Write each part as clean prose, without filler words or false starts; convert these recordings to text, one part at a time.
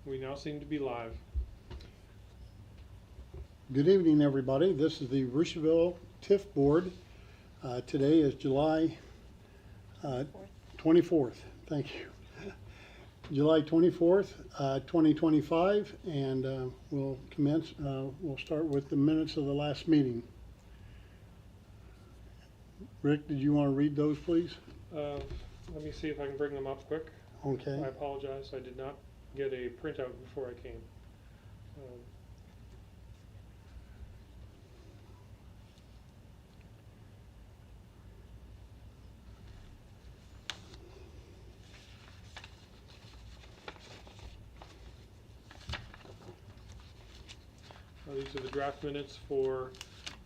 We now seem to be live. Good evening, everybody. This is the Rushville TIF Board. Today is July 24th. Thank you. July 24th, 2025, and we'll commence. We'll start with the minutes of the last meeting. Rick, did you want to read those, please? Let me see if I can bring them up quick. Okay. I apologize. I did not get a printout before I came. These are the draft minutes for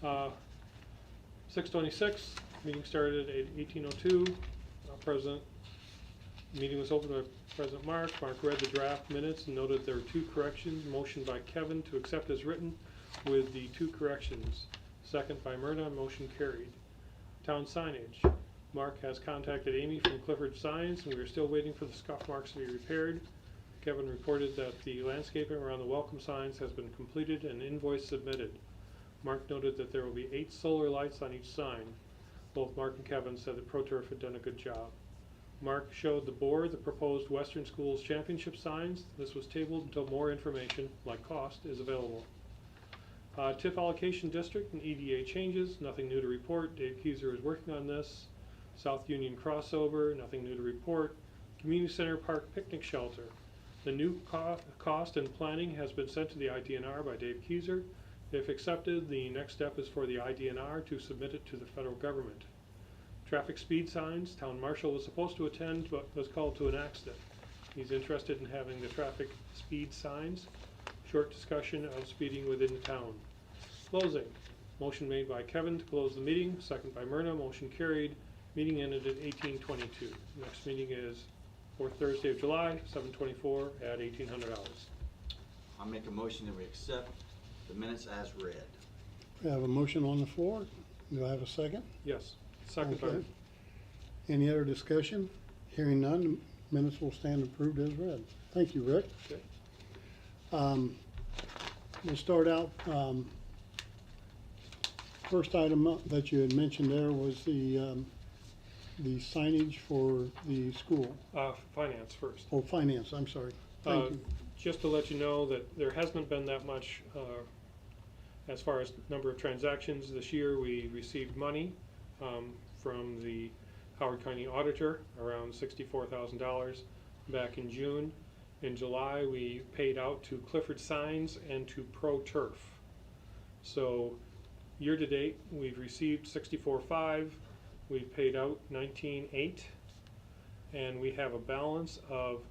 6/26. Meeting started at 18:02. Meeting was opened by President Mark. Mark read the draft minutes and noted there were 2 corrections. Motion by Kevin to accept as written with the 2 corrections. Second by Myrna. Motion carried. Town signage. Mark has contacted Amy from Clifford Signs, and we are still waiting for the scuff marks to be repaired. Kevin reported that the landscaping around the welcome signs has been completed and invoice submitted. Mark noted that there will be 8 solar lights on each sign. Both Mark and Kevin said that ProTurf had done a good job. Mark showed the board the proposed Western Schools Championship signs. This was tabled until more information, like cost, is available. TIF allocation district and EDA changes, nothing new to report. Dave Keyser is working on this. South Union crossover, nothing new to report. Community Center Park picnic shelter. The new cost and planning has been sent to the IDNR by Dave Keyser. If accepted, the next step is for the IDNR to submit it to the federal government. Traffic speed signs. Town Marshal was supposed to attend but was called to an accident. He's interested in having the traffic speed signs. Short discussion of speeding within the town. Closing. Motion made by Kevin to close the meeting. Second by Myrna. Motion carried. Meeting ended at 18:22. Next meeting is for Thursday of July, 7/24 at 1800 hours. I'll make a motion that we accept the minutes as read. We have a motion on the floor. Do I have a second? Yes. Second. Okay. Any other discussion? Hearing none, minutes will stand approved as read. Thank you, Rick. Okay. We'll start out. First item that you had mentioned there was the signage for the school. Finance first. Oh, finance, I'm sorry. Thank you. Just to let you know that there hasn't been that much as far as number of transactions. This year we received money from the Howard County Auditor, around $64,000 back in June. In July we paid out to Clifford Signs and to ProTurf. So year to date we've received $64,500. We've paid out $19,800, and we have a balance of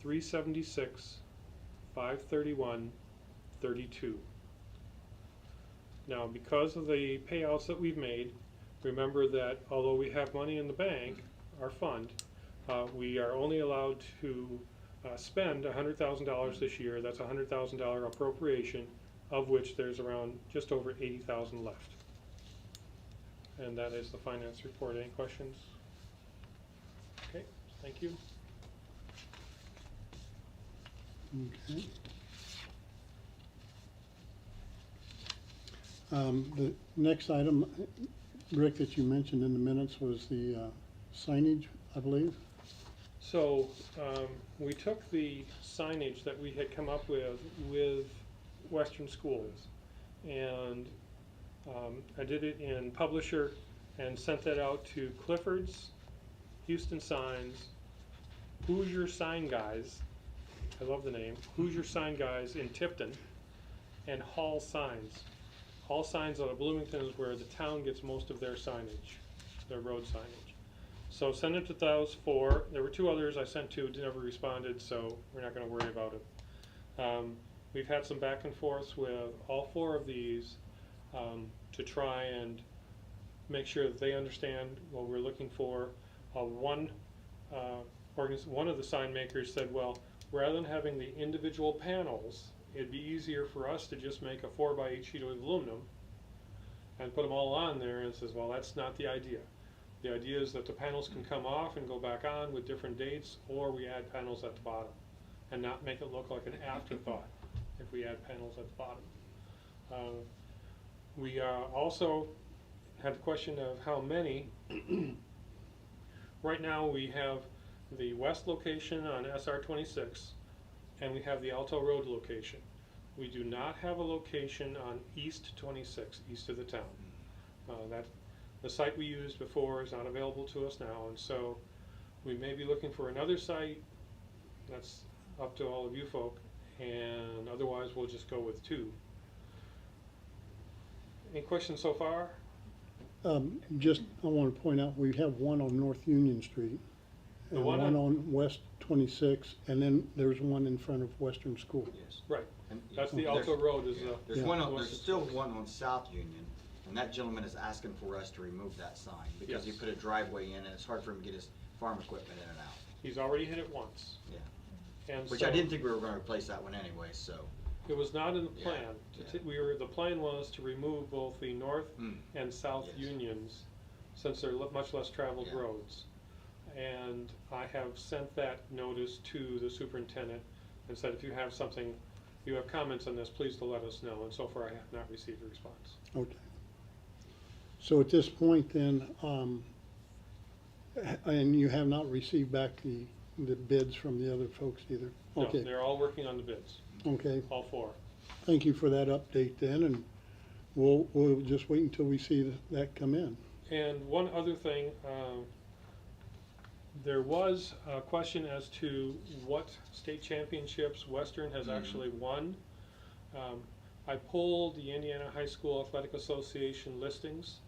$376,531.32. Now, because of the payouts that we've made, remember that although we have money in the bank, our fund, we are only allowed to spend $100,000 this year. That's a $100,000 appropriation, of which there's around just over $80,000 left. And that is the finance report. Any questions? Okay, thank you. Okay. The next item, Rick, that you mentioned in the minutes was the signage, I believe. So we took the signage that we had come up with Western Schools, and I did it in Publisher and sent that out to Clifford's, Houston Signs, Hoosier Sign Guys, I love the name, Hoosier Sign Guys in Tipton, and Hall Signs. Hall Signs out of Bloomington is where the town gets most of their signage, their road signage. So send it to those 4. There were 2 others I sent to, never responded, so we're not going to worry about it. We've had some back and forth with all 4 of these to try and make sure that they understand what we're looking for. One of the sign makers said, well, rather than having the individual panels, it'd be easier for us to just make a 4x8 sheet of aluminum and put them all on there, and says, well, that's not the idea. The idea is that the panels can come off and go back on with different dates, or we add panels at the bottom. and not make it look like an afterthought if we add panels at the bottom. We also had the question of how many. Right now we have the west location on SR 26 and we have the Alto Road location. We do not have a location on East 26, east of the town. The site we used before is not available to us now, and so we may be looking for another site. That's up to all of you folk, and otherwise we'll just go with 2. Any questions so far? Just, I want to point out, we have one on North Union Street, The and one one on- on West 26, and then there's one in front of Western School. Yes. Right. And That's the there's- Alto Road is yeah, the. There's one on, West there's still 26. one on South Union, and that gentleman is asking for us to remove that sign because he Yes. put a driveway in and it's hard for him to get his farm equipment in and out. He's already hit it once. Yeah. And Which so I didn't think we were gonna replace that one anyway, so. it was not in the Yeah, plan. yeah. The plan was to remove both the north and south Yes. unions, since they're much less traveled Yeah. roads. And I have sent that notice to the superintendent and said, if you have something, you have comments on this, please to let us know, and so far I have not received a response. Okay. So at this point then, and you have not received back the bids from the other folks either? No, Okay, they're all working on the bids, okay. all 4. Thank you for that update then, and we'll just wait until we see that come in. And one other thing, there was a question as to what state championships Western has actually won. I pulled the Indiana High School Athletic Association listings,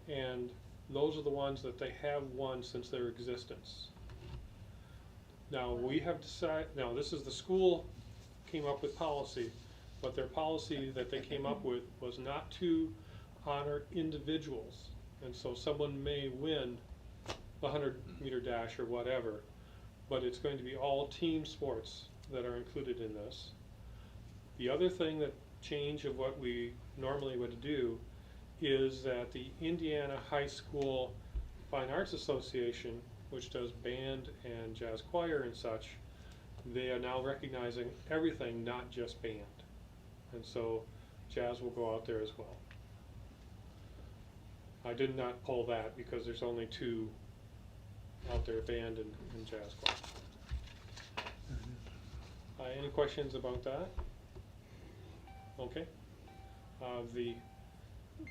and those are the ones that they have won since their existence. Now, we have decided, now this is the school came up with policy, but their policy that they came up with was not to honor individuals. And so someone may win the 100-meter dash or whatever, but it's going to be all team sports that are included in this. The other thing that change of what we normally would do is that the Indiana High School Fine Arts Association, which does band and jazz choir and such, they are now recognizing everything, not just band. And so jazz will go out there as well. I did not pull that because there's only 2 out there, band and jazz choir. Any questions about that? Okay.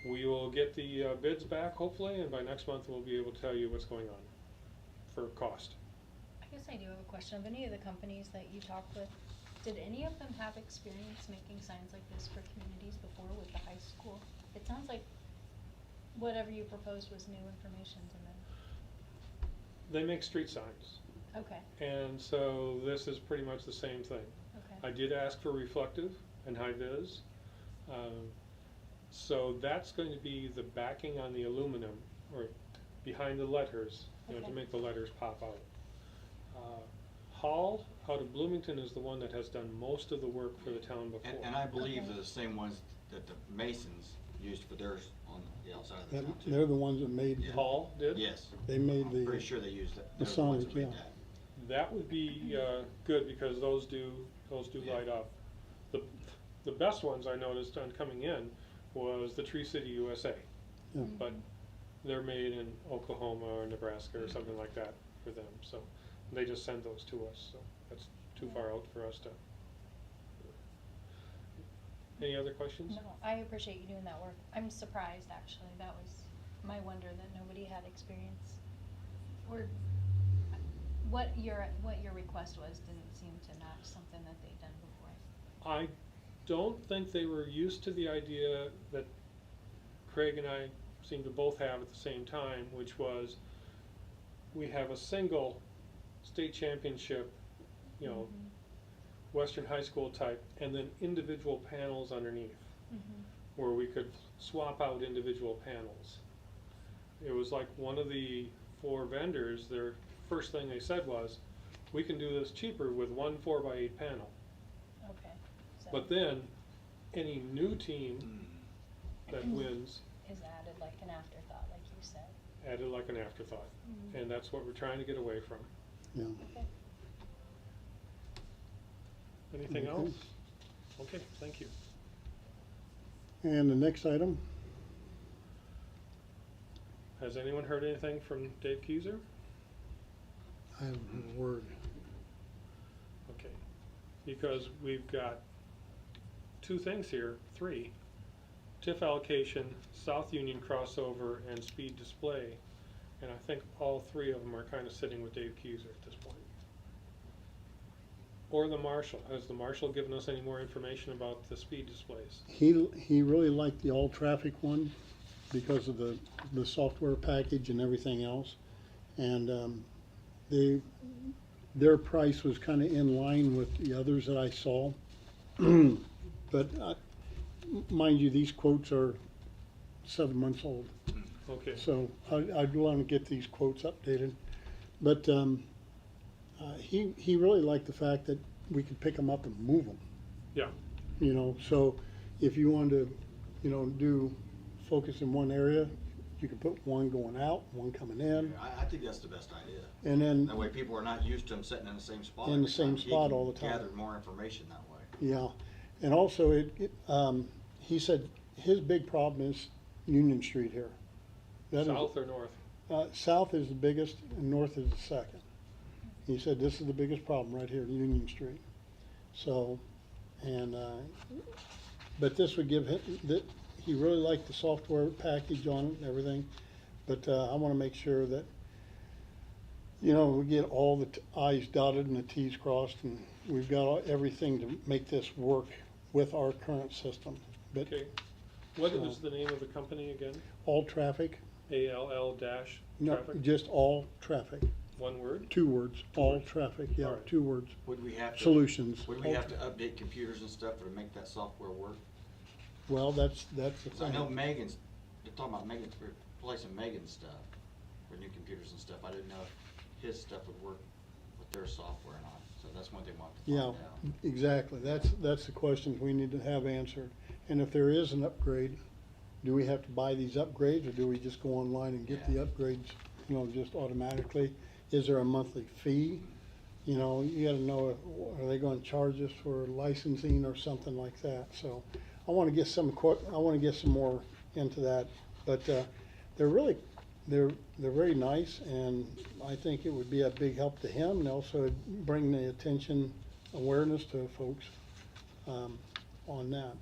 We will get the bids back hopefully, and by next month we'll be able to tell you what's going on for cost. I guess I do have a question. Of any of the companies that you talked with, did any of them have experience making signs like this for communities before with the high school? It sounds like whatever you proposed was new information to them. They make street signs, Okay, and so this is pretty much the same thing. okay. I did ask for reflective and high vis. So that's going to be the backing on the aluminum, or behind the letters, to Okay. make the letters pop out. Hall, out of Bloomington, is the one that has done most of the work for the town before. And I believe Okay. they're the same ones that the Masons used for theirs on the outside of the town too. They're the ones that made, Yeah. Hall did? Yes. they made I'm pretty the, sure they used it. the They're the ones that Sonic, made yeah. that. That would be good, because those do Yeah. light up. The best ones I noticed on coming in was the Tree City USA, yeah. but they're made in Oklahoma or Nebraska or something like that for them, so they just send those to us, so that's too far out for us to. Any other questions? No, I appreciate you doing that work. I'm surprised, actually. That was my wonder that nobody had experience. Or what your request was didn't seem to match something that they'd done before. I don't think they were used to the idea that Craig and I seem to both have at the same time, which was we have a single state championship, you know, Western high school type, and then individual panels underneath, where we could swap out individual panels. It was like one of the 4 vendors, their first thing they said was, we can do this cheaper with one 4x8 panel. Okay. So But then, any new team that wins, is added like an afterthought, like you said. added like an afterthought. And that's what we're trying to get away from. Yeah. Okay. Anything Okay. else? Okay, thank you. And the next item, Has anyone heard anything from Dave Keyser? I have a word. Okay, because we've got two things here, three. TIF allocation, South Union crossover, and speed display. And I think all three of them are kind of sitting with Dave Keyser at this point. Or the marshal. Has the marshal given us any more information about the speed displays? He really liked the all traffic one because of the software package and everything else. And their price was kind of in line with the others that I saw. But mind you, these quotes are 7 months old. Okay, So I'd want to get these quotes updated. But he really liked the fact that we could pick them up and move them. yeah, You know, so if you wanted to, you know, do focus in one area, you could put one going out, one coming in, I think that's the best idea. and then, That way people are not used to them sitting in the same spot. In the every same time. You spot can all the time. Gather more information that way. yeah. And also, he said his big problem is Union Street here. That is- south or north? South is the biggest and north is the second. He said this is the biggest problem right here, Union Street. So, and, but this would give him, he really liked the software package on it and everything. But I want to make sure that, you know, we get all the i's dotted and the t's crossed, and we've got everything to make this work with our current system. But Okay, what So- is the name of the company again? all traffic, ALL dash no, traffic, just all traffic, one word? 2 words, all traffic, yeah, Alright. 2 words. Would we have to? Solutions. Would we have to update computers and stuff to make that software work? Well, that's the 'Cause I thing. know Megan's, they're talking about Megan's, replacing Megan's stuff for new computers and stuff. I didn't know if his stuff would work with their software or not. So that's one thing we'll have to Yeah, find out. exactly. That's the questions we need to have answered. And if there is an upgrade, do we have to buy these upgrades, or do we just go online and get the Yeah. upgrades, you know, just automatically? Is there a monthly fee? You know, you gotta know, are they gonna charge us for licensing or something like that? So I wanna get some more into that. But, they're very nice, and I think it would be a big help to him, and also bring the awareness to folks, on that.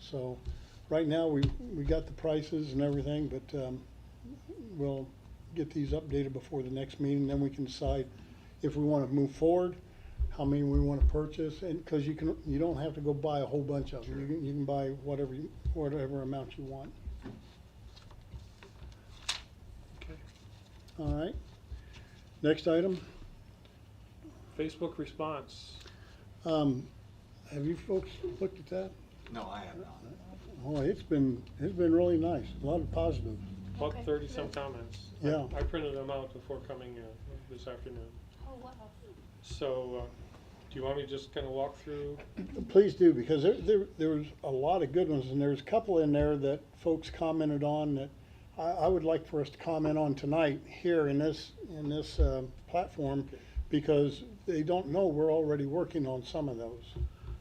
So, right now, we got the prices and everything, but, we'll get these updated before the next meeting, then we can decide if we wanna move forward, how many we wanna purchase, and, cause you don't have to go buy a whole bunch of them, you can buy whatever amount you want. Okay. All right, next item, Facebook response. have you folks looked at that? No, I have not. Oh, it's been really nice, a lot of positive. About Okay, 30-some good. comments. Yeah. I printed them out before coming this afternoon. Oh, wow. So, do you want me to just kind of walk through? Please do, because there was a lot of good ones, and there's a couple in there that folks commented on that I would like for us to comment on tonight here in this platform, because they don't know we're already working on some of those.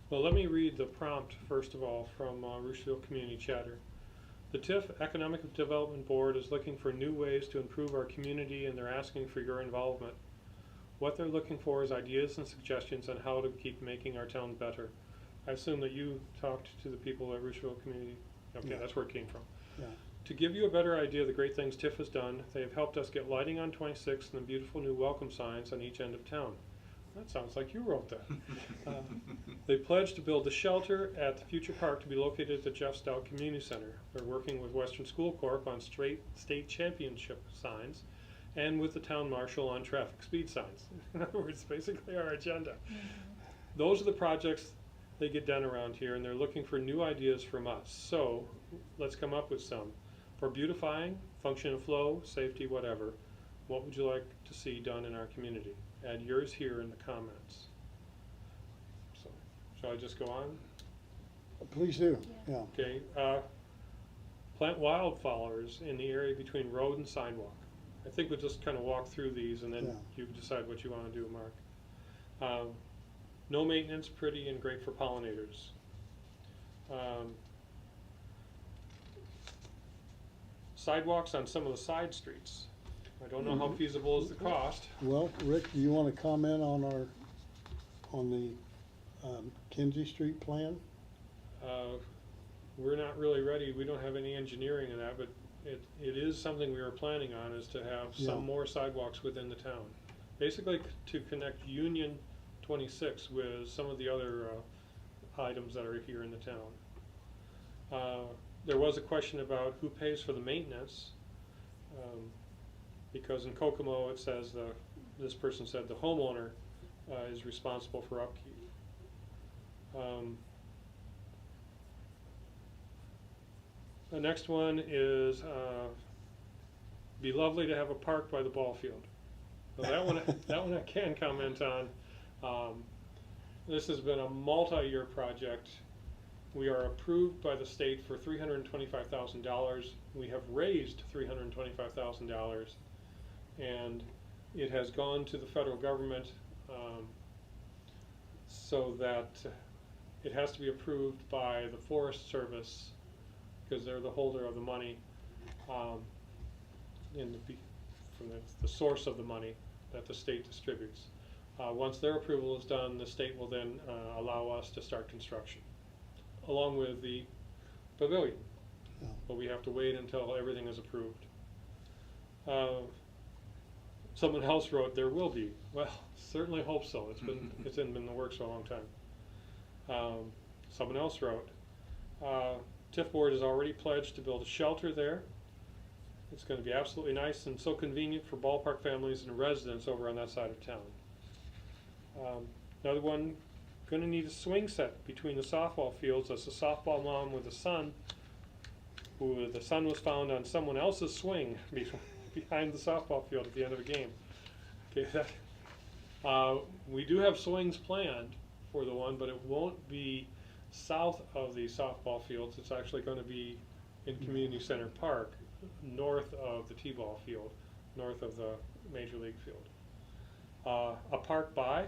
Well, let me read the prompt, first of all, from Roosevelt Community Chatter. The TIF Economic Development Board is looking for new ways to improve our community, and they're asking for your involvement. What they're looking for is ideas and suggestions on how to keep making our town better. I assume that you talked to the people at Roosevelt Community. Okay, Yeah. that's where it came from. Yeah. To give you a better idea of the great things TIF has done, they have helped us get lighting on 26th and the beautiful new welcome signs on each end of town. That sounds like you wrote that. They pledged to build a shelter at the future park to be located at the Jeff Stout Community Center. They're working with Western School Corp on state championship signs and with the town marshal on traffic speed signs. In other words, basically our agenda. Those are the projects they get done around here, and they're looking for new ideas from us. So let's come up with some. For beautifying, function and flow, safety, whatever, what would you like to see done in our community? Add yours here in the comments. So, shall I just go on? Please do, yeah. Okay, plant wildflowers in the area between road and sidewalk. I think we'll just kind of walk through these, and then Yeah. you can decide what you want to do, Mark. no maintenance, pretty, and great for pollinators. Sidewalks on some of the side streets. I don't know how feasible is the cost. Well, Rick, do you wanna comment on on the, Kinsey Street plan? We're not really ready, we don't have any engineering in that, but it is something we are planning on, is to have Yeah. some more sidewalks within the town. Basically to connect Union 26 with some of the other items that are here in the town. There was a question about who pays for the maintenance, because in Kokomo it says this person said the homeowner is responsible for upkeep. The next one is, be lovely to have a park by the ball field. So that one I can comment on. This has been a multi-year project. We are approved by the state for $325,000. We have raised $325,000, and it has gone to the federal government so that it has to be approved by the Forest Service, because they're the holder of the money, from the source of the money that the state distributes. Once their approval is done, the state will then allow us to start construction, along with the pavilion. Yeah. But we have to wait until everything is approved. Someone else wrote, there will be. Well, certainly hope so. It's been in the works for a long time. Someone else wrote, TIF board has already pledged to build a shelter there. It's going to be absolutely nice and so convenient for ballpark families and residents over on that side of town. Another one, going to need a swing set between the softball fields. As a softball mom with a son, who the son was found on someone else's swing behind the softball field at the end of a game. Okay, we do have swings planned for the one, but it won't be south of the softball fields. It's actually going to be in Community Center Park, north of the T-ball field, north of the Major League field. A park by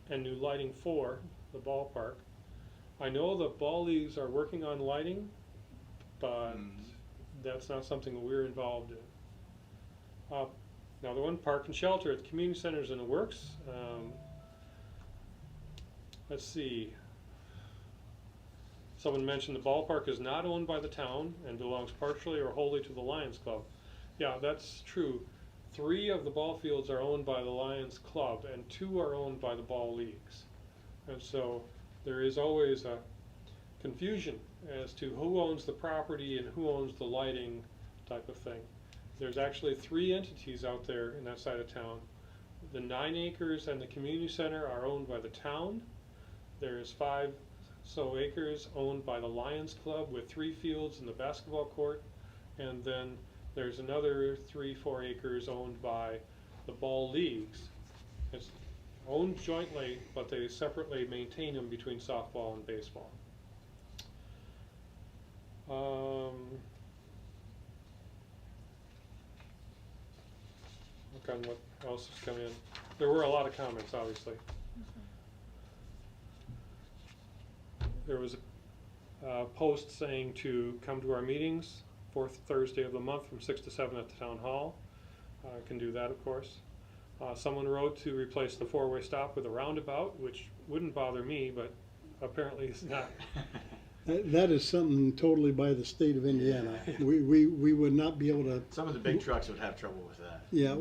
and new lighting for the ballpark. I know the ball leagues are working on lighting, but that's not something that we're involved in. Another one, park and shelter at the community centers in the works. Let's see. Someone mentioned the ballpark is not owned by the town and belongs partially or wholly to the Lions Club. Yeah, that's true. 3 of the ball fields are owned by the Lions Club and 2 are owned by the ball leagues. And so there is always a confusion as to who owns the property and who owns the lighting type of thing. There's actually 3 entities out there in that side of town. The 9 acres and the community center are owned by the town. There's 5 so acres owned by the Lions Club with 3 fields and the basketball court, and then there's another 3-4 acres owned by the ball leagues. It's owned jointly, but they separately maintain them between softball and baseball. Look on what else has come in. There were a lot of comments, obviously. There was a post saying to come to our meetings, 4th Thursday of the month from 6 to 7 at the town hall. I can do that, of course. Someone wrote to replace the 4-way stop with a roundabout, which wouldn't bother me, but apparently it's not. That is something totally by the state of Indiana. We would not be able to. Some of the big trucks would have trouble with that. Yeah,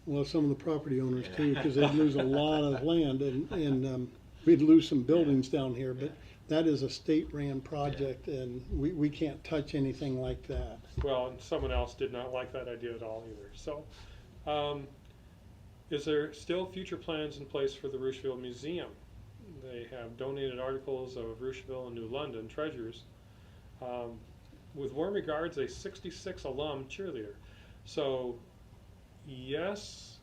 well, some of the property owners too, because they'd lose a lot of land and we'd lose some buildings down here, but that is a state-ran project and we can't touch anything like that. Well, and someone else did not like that idea at all either. So, is there still future plans in place for the Rocheville Museum? They have donated articles of Rocheville and New London treasures. With warm regards, a 66 alum cheerleader. So, yes,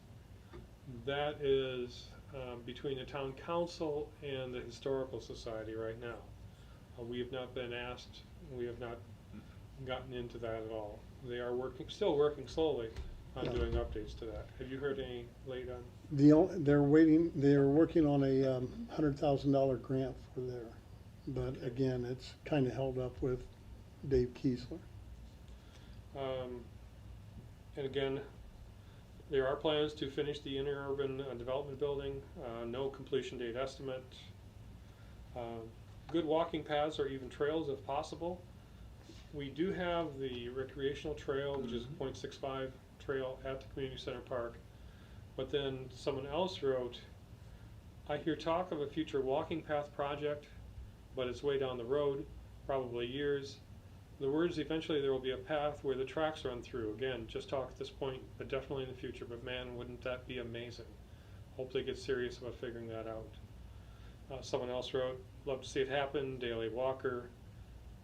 that is between the town council and the historical society right now. We have not been asked, we have not gotten into that at all. They are still working slowly on Yeah. doing updates to that. Have you heard any late on? They're working on a $100,000 grant for there. But again, it's kinda held up with Dave Kiesler. And again, there are plans to finish the interurban development building, no completion date estimate. Good walking paths or even trails if possible. We do have the recreational trail, which is a .65 trail at the community center park. But then someone else wrote, I hear talk of a future walking path project, but it's way down the road, probably years. The words, eventually there will be a path where the tracks run through. Again, just talk at this point, but definitely in the future. But man, wouldn't that be amazing? Hope they get serious about figuring that out. Someone else wrote, love to see it happen, Daily Walker.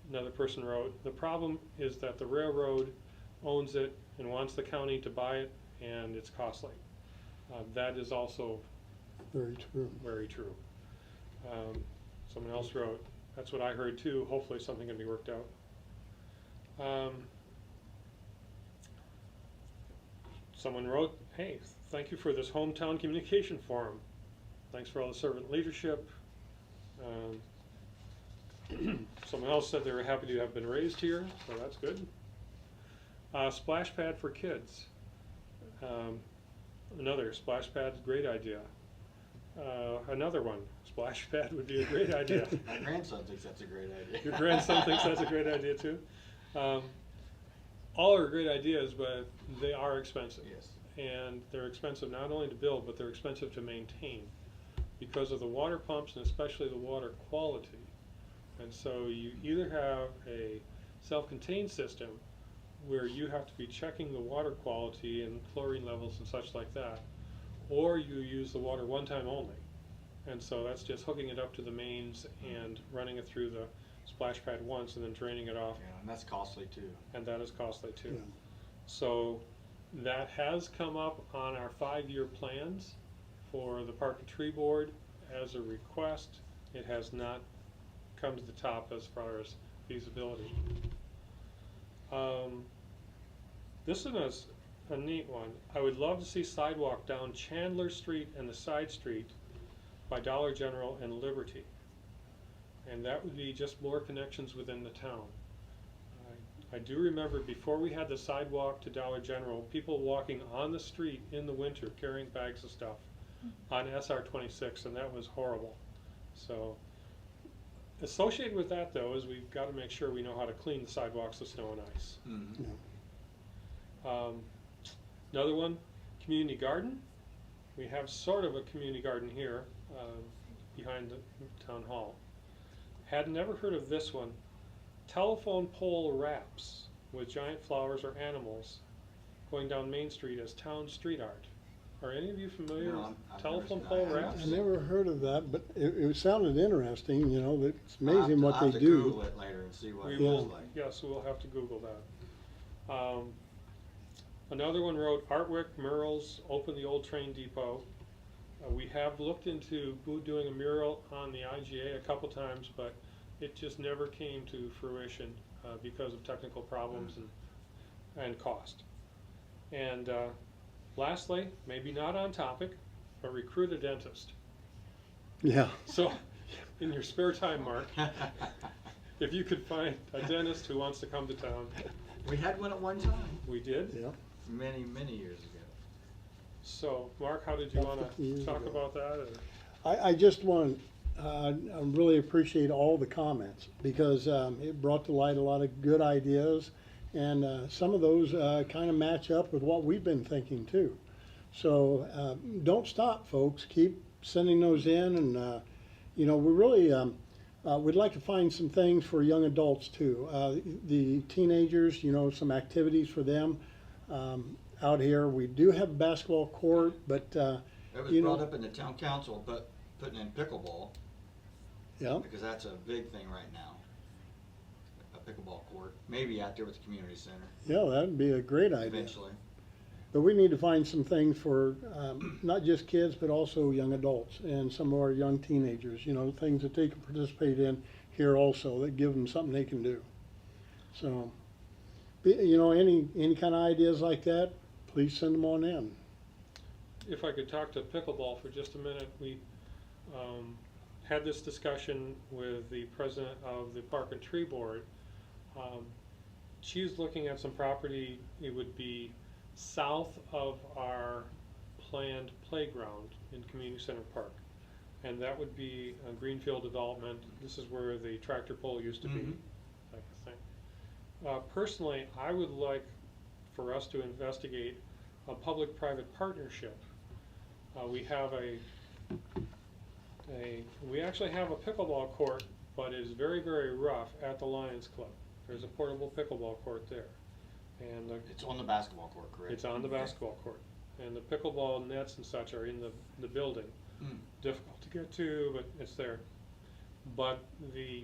Another person wrote, the problem is that the railroad owns it and wants the county to buy it, and it's costly. That is also Very true. very true. Someone else wrote, that's what I heard too, hopefully something can be worked out. Someone wrote, hey, thank you for this hometown communication forum. Thanks for all the servant leadership. Someone else said they were happy to have been raised here, so that's good. Splash pad for kids. Another splash pad, great idea. Another one, splash pad would be a great idea. My grandson thinks that's a great idea. Your grandson thinks that's a great idea too? All are great ideas, but they are expensive. Yes. And they're expensive not only to build, but they're expensive to maintain because of the water pumps and especially the water quality. And so you either have a self-contained system where you have to be checking the water quality and chlorine levels and such like that, or you use the water one time only. And so that's just hooking it up to the mains and running it through the splash pad once and then draining it off. Yeah, and that's costly too. And that is costly too. Yeah. So that has come up on our 5-year plans for the Park and Tree Board as a request. It has not come to the top as far as feasibility. This is a neat one. I would love to see sidewalk down Chandler Street and the side street by Dollar General and Liberty. And that would be just more connections within the town. I do remember before we had the sidewalk to Dollar General, people walking on the street in the winter carrying bags of stuff on SR 26, and that was horrible. So associated with that though is we've got to make sure we know how to clean the sidewalks of snow and ice. Mm-hmm. Yeah. Another one, community garden. We have sort of a community garden here behind the town hall. Had never heard of this one. Telephone pole wraps with giant flowers or animals going down Main Street as town street art. Are any of you familiar No, with I've telephone never- pole I haven't wraps? I never heard of that, but it sounded interesting, you know, that it's amazing what I'll they have to do. Google it later and see what We it will, looks like. yes, we'll have to Google that. Another one wrote artwork, murals, open the old train depot. We have looked into doing a mural on the IGA a couple times, but it just never came to fruition because of technical problems and cost. And lastly, maybe not on topic, but recruit a dentist. Yeah. So, in your spare time, Mark, if you could find a dentist who wants to come to town, We had one at one time, we did. Yeah. many, many years ago. So, Mark, how did you About want 50 to years talk ago. about that? Or? I just want, I really appreciate all the comments because it brought to light a lot of good ideas, and some of those kind of match up with what we've been thinking too. So don't stop, folks. Keep sending those in, and you know, we really we'd like to find some things for young adults too. The teenagers, you know, some activities for them out here. We do have a basketball court, but It was you know, brought up in the town council, but putting in pickleball, yeah. because that's a big thing right now. A pickleball court, maybe out there with the community center, Yeah, that'd be a great idea. eventually. But we need to find some things for not just kids, but also young adults and some of our young teenagers, you know, things that they can participate in here also that give them something they can do. So, you know, any kind of ideas like that, please send them on in. If I could talk to pickleball for just a minute, we had this discussion with the president of the Park and Tree Board. She's looking at some property, it would be south of our planned playground in Community Center Park. And that would be a greenfield development. This is where the tractor pull used to be, type of thing. Personally, I would like for us to investigate a public-private partnership. We have we actually have a pickleball court, but it's very, very rough at the Lions Club. There's a portable pickleball court there. And It's on the basketball court, correct? it's on the basketball court. And the pickleball nets and such are in the building. Difficult to get to, but it's there. But the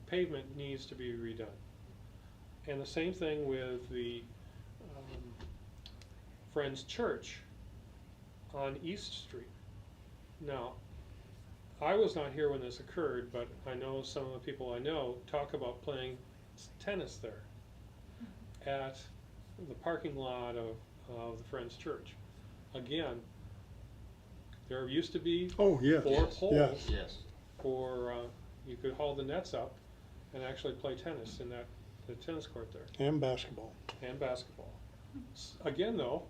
pavement needs to be redone. And the same thing with the Friends Church on East Street. Now, I was not here when this occurred, but I know some of the people I know talk about playing tennis there at the parking lot of the Friends Church. Again, there used to be Oh, yes. 4 poles Yes. Yes. for, you could haul the nets up and actually play tennis in the tennis court there, And basketball. and basketball. Again though,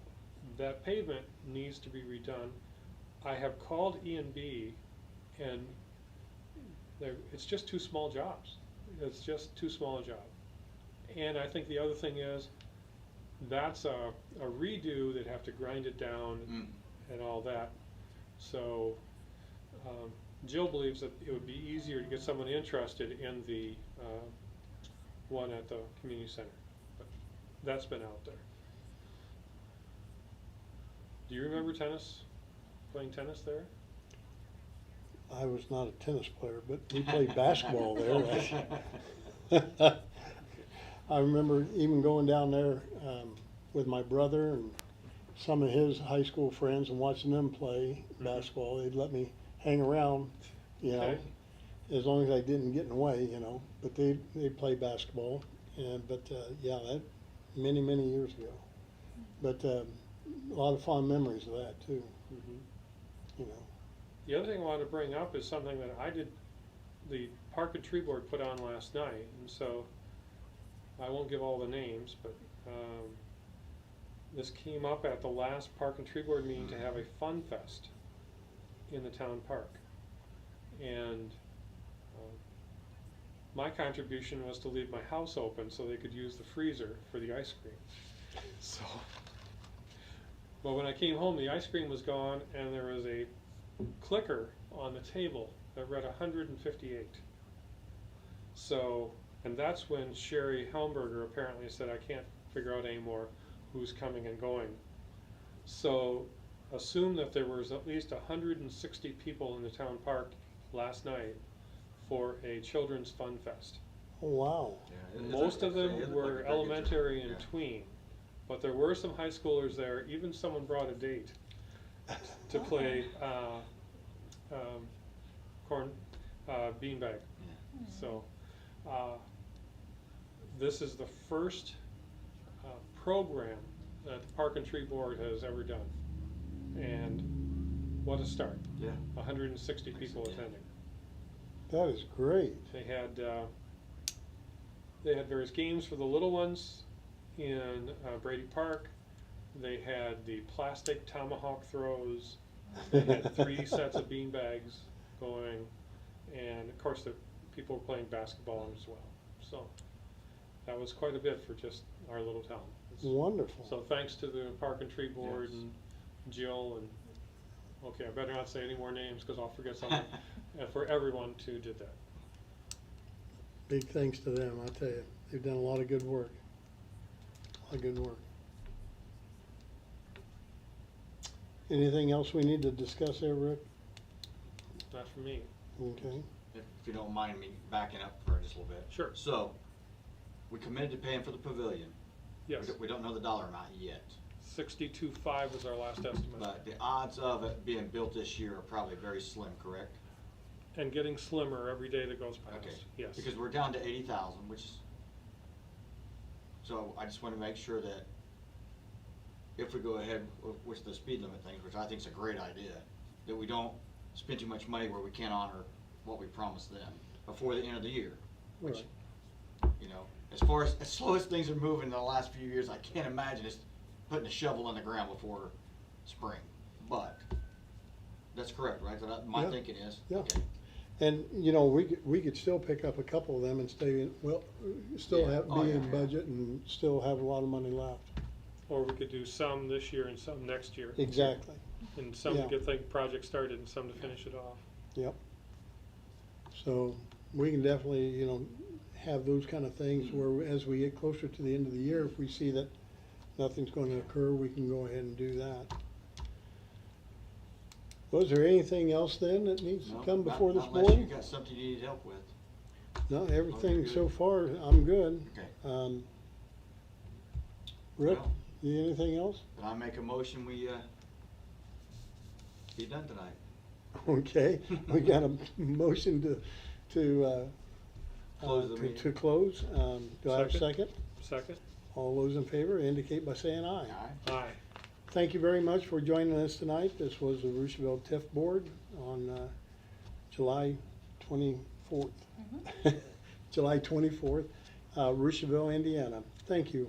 that pavement needs to be redone. I have called E&B and it's just too small jobs. It's just too small a job. And I think the other thing is, that's a redo, they'd have to grind it down and all that. So Jill believes that it would be easier to get someone interested in the one at the community center. But that's been out there. Do you remember tennis? Playing tennis there? I was not a tennis player, but we played basketball there. I remember even going down there with my brother and some of his high school friends and watching them play basketball. They'd let me hang around, you know, Okay. as long as I didn't get in the way, you know. But they play basketball, yeah, that many years ago. But a lot of fond memories of that too, you know. The other thing I want to bring up is something that the Park and Tree Board put on last night, and so I won't give all the names, but this came up at the last Park and Tree Board meeting to have a fun fest in the town park. And my contribution was to leave my house open so they could use the freezer for the ice cream. So, but when I came home, the ice cream was gone and there was a clicker on the table that read 158. So, and that's when Sherry Helmberger apparently said, I can't figure out anymore who's coming and going. So assume that there was at least 160 people in the town park last night for a children's fun fest. Oh, wow. Most of them were elementary and tween, but there were some high schoolers there. Even someone brought a date to play beanbag. So this is the first program that the Park and Tree Board has ever done, and what a start! Yeah. 160 people attending. That is great. They had various games for the little ones in Brady Park. They had the plastic tomahawk throws. They had 3 sets of beanbags going, and of course the people were playing basketball as well. So that was quite a bit for just our little town. Wonderful. So thanks to the Park and Tree Board Yes. and Jill and, okay, I better not say any more names because I'll forget something, and for everyone who did that. Big thanks to them, I tell you. They've done a lot of good work. A lot of good work. Anything else we need to discuss there, Rick? Not for me. Okay. If you don't mind me backing up for just a little bit. Sure. So, we committed to paying for the pavilion. Yes. We don't know the dollar amount yet, 62.5 was our last estimate. but the odds of it being built this year are probably very slim, correct? And getting slimmer every day that goes past. Okay. Yes. Because we're down to 80,000, which is, so I just want to make sure that if we go ahead with the speed limit things, which I think is a great idea, that we don't spend too much money where we can't honor what we promised them before the end of the year. Which, you know, as slow as things are moving in the last few years, I can't imagine just putting a shovel in the ground before spring. But that's correct, right? My Yeah. thinking is. Yeah. Okay. And, you know, we could still pick up a couple of them and stay in, well, still Yeah. have, Oh, be yeah, in yeah. budget and still have a lot of money left. Or we could do some this year and some next year. Exactly, And some to Yeah. get the project started and some to finish it off. yep. So we can definitely, you know, have those kind of things where as we get closer to the end of the year, if we see that nothing's gonna occur, we can go ahead and do that. Was there anything else then that needs to No, come not- before this not Unless you board? got something you need help with. No, everything good. so far, I'm good. Okay. Rick, Well- you anything else? Then I make a motion, we, be done tonight. Okay, we got a motion to Close the meeting. to close. Do I have a Second. second? Second? All those in favor indicate by saying aye. Aye. Aye. Thank you very much for joining us tonight. This was the Roosevelt TIF Board on July 24th. July 24th, Roosevelt, Indiana. Thank you.